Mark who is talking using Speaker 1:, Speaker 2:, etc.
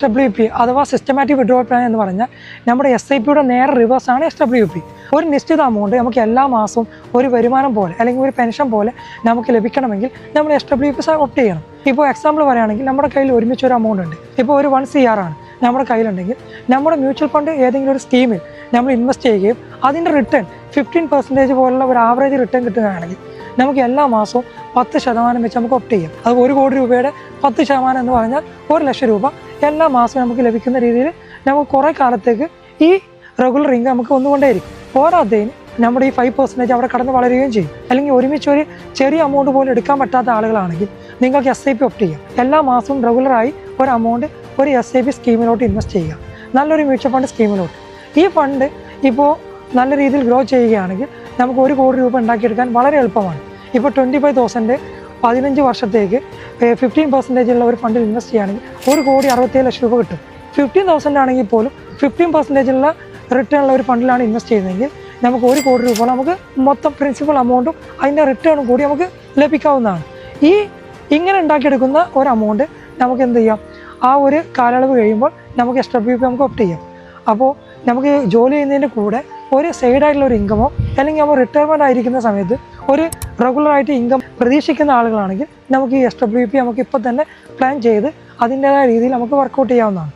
Speaker 1: SWP അഥവാ systematic withdrawal plan എന്ന് പറഞ്ഞാൽ നമ്മുടെ SIPയുടെ നേരെ റിവേഴ്സാണ് SWP. ഒരു നിശ്ചിത എമൗണ്ട് നമുക്ക് എല്ലാ മാസവും ഒരു വരുമാനം പോലെ അല്ലെങ്കിൽ ഒരു പെൻഷൻ പോലെ നമുക്ക് ലഭിക്കണമെങ്കിൽ നമ്മൾ SWP ഓപ്റ്റ് ചെയ്യണം. ഇപ്പോൾ എക്സാമ്പിൾ പറയുകയാണെങ്കിൽ നമ്മുടെ കയ്യിൽ ഒരുമിച്ച് ഒരു എമൗണ്ട് ഉണ്ട്. ഇപ്പോൾ ഒരു 1 CR ആണ് നമ്മുടെ കയ്യിലുണ്ടെങ്കിൽ നമ്മുടെ മ്യൂച്വൽ ഫണ്ട് ഏതെങ്കിലും ഒരു സ്കീമിൽ നമ്മൾ ഇൻവെസ്റ്റ് ചെയ്യുകയും അതിൻ്റെ റിട്ടേൺ 15% പോലുള്ള ഒരു ആവറേജ് റിട്ടേൺ കിട്ടുകയാണെങ്കിൽ നമുക്ക് എല്ലാ മാസവും 10% വെച്ച് നമുക്ക് ഓപ്റ്റ് ചെയ്യാം. അത് 1 കോടി രൂപയുടെ 10% എന്ന് പറഞ്ഞാൽ 1 ലക്ഷം രൂപ എല്ലാ മാസവും നമുക്ക് ലഭിക്കുന്ന രീതിയിൽ നമുക്ക് കുറേ കാലത്തേക്ക് ഈ റെഗുലർ ഇൻകം നമുക്ക് ഒന്നുകൊണ്ടേയിരിക്കും. പോരാത്തതിന് നമ്മുടെ ഈ 5% അവിടെ കടന്ന് വളരുകയും ചെയ്യും. അല്ലെങ്കിൽ ഒരുമിച്ച് ഒരു ചെറിയ എമൗണ്ട് പോലും എടുക്കാൻ പറ്റാത്ത ആളുകളാണെങ്കിൽ നിങ്ങൾക്ക് SIP ഓപ്റ്റ് ചെയ്യാം. എല്ലാ മാസവും റെഗുലറായി ഒരു എമൗണ്ട് ഒരു SIP സ്കീമിലോട്ട് ഇൻവെസ്റ്റ് ചെയ്യുക, നല്ലൊരു മ്യൂച്വൽ ഫണ്ട് സ്കീമിലോട്ട്. ഈ ഫണ്ട് ഇപ്പോൾ നല്ല രീതിയിൽ ഗ്രോ ചെയ്യുകയാണെങ്കിൽ നമുക്ക് 1 കോടി രൂപ ഉണ്ടാക്കിയെടുക്കാൻ വളരെ എളുപ്പമാണ്. ഇപ്പോൾ 25,000 15 വർഷത്തേക്ക് 15% ഉള്ള ഒരു ഫണ്ടിൽ ഇൻവെസ്റ്റ് ചെയ്യുകയാണെങ്കിൽ 1,67 ലക്ഷം രൂപ കിട്ടും. 15,000 ആണെങ്കിൽ പോലും 15% ഉള്ള റിട്ടേൺ ഉള്ള ഒരു ഫണ്ടിലാണ് ഇൻവെസ്റ്റ് ചെയ്യുന്നതെങ്കിൽ നമുക്ക് 1 കോടി രൂപ നമുക്ക് മൊത്തം പ്രിൻസിപ്പൽ എമൗണ്ടും അതിൻ്റെ റിട്ടേണും കൂടി നമുക്ക് ലഭിക്കാവുന്നതാണ്. ഇങ്ങനെ ഉണ്ടാക്കിയെടുക്കുന്ന ഒരു എമൗണ്ട് നമുക്ക് എന്ത് ചെയ്യാം, ആ ഒരു കാലയളവ് കഴിയുമ്പോൾ നമുക്ക് SWP നമുക്ക് ഓപ്റ്റ് ചെയ്യാം. അപ്പോൾ നമുക്ക് ജോലി ചെയ്യുന്നതിൻ്റെ കൂടെ ഒരു സൈഡായിട്ടുള്ള ഒരു ഇൻകമോ അല്ലെങ്കിൽ നമ്മൾ റിട്ടയർമെൻ്റ് ആയിരിക്കുന്ന സമയത്ത് ഒരു റെഗുലറായിട്ട് ഇൻകം പ്രതീക്ഷിക്കുന്ന ആളുകളാണെങ്കിൽ നമുക്ക് ഈ SWP നമുക്ക് ഇപ്പോൾ തന്നെ പ്ലാൻ ചെയ്ത് അതിൻ്റേതായ രീതിയിൽ നമുക്ക് വർക്കൗട്ട് ചെയ്യാവുന്നതാണ്.